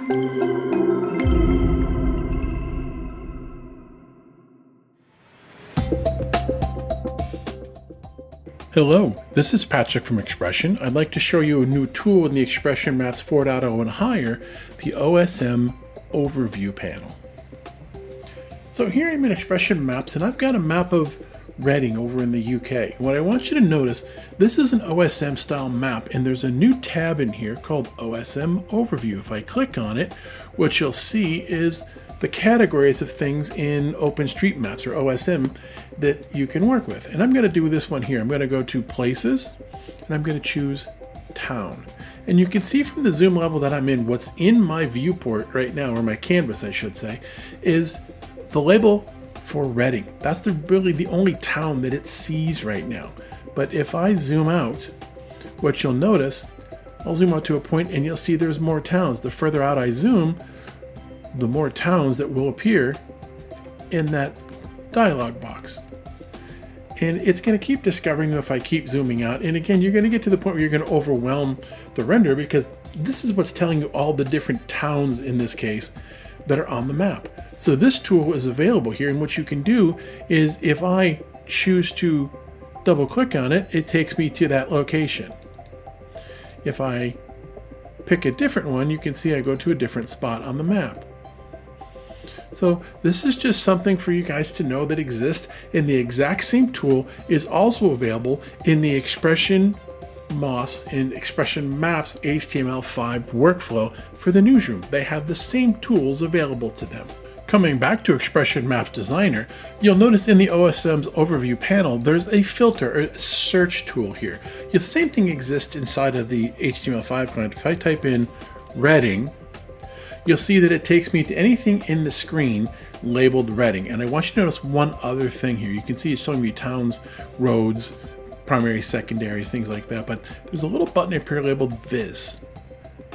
Hello, this is Patrick from XPression. I'd like to show you a new tool in the XPression Maps 4.0 and higher, the OSM Overview Panel. So here I'm in XPression Maps and I've got a map of Reading over in the UK. What I want you to notice, this is an OSM style map and there's a new tab in here called OSM Overview. If I click on it, what you'll see is the categories of things in OpenStreetMaps or OSM that you can work with. And I'm going to do this one here. I'm going to go to Places and I'm going to choose Town. And you can see from the zoom level that I'm in, what's in my viewport right now, or my canvas I should say, is the label for Reading. That's really the only town that it sees right now. But if I zoom out, what you'll notice, I'll zoom out to a point and you'll see there's more towns. The further out I zoom, the more towns that will appear in that dialog box. And it's going to keep discovering them if I keep zooming out. And again, you're going to get to the point where you're going to overwhelm the render, because this is what's telling you all the different towns in this case that are on the map. So this tool is available here, and what you can do is if I choose to double click on it, it takes me to that location. If I pick a different one, you can see I go to a different spot on the map. So this is just something for you guys to know that exists, and the exact same tool is also available in the XPression Moss and XPression Maps HTML5 workflow for the newsroom. They have the same tools available to them. Coming back to XPression Maps Designer, you'll notice in the OSM's Overview panel, there's a filter or a search tool here. The same thing exists inside of the HTML5 client. If I type in Reading, you'll see that it takes me to anything in the screen labeled Reading. And I want you to notice one other thing here. You can see it's showing me towns, roads, primary, secondaries, things like that. But there's a little button up here labeled Viz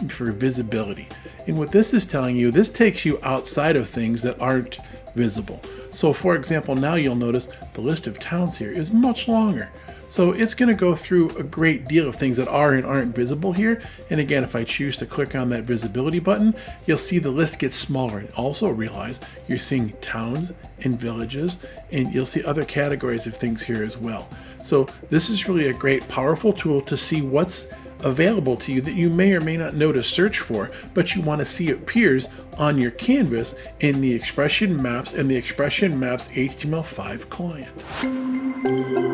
for visibility. And what this is telling you, this takes you outside of things that aren't visible. So for example, now you'll notice the list of towns here is much longer. So it's going to go through a great deal of things that are and aren't visible here. And again, if I choose to click on that visibility button, you'll see the list gets smaller. And also realize you're seeing towns and villages, and you'll see other categories of things here as well. So this is really a great, powerful tool to see what's available to you that you may or may not know to search for, but you want to see it appears on your canvas in the XPression Maps and the XPression Maps HTML5 client.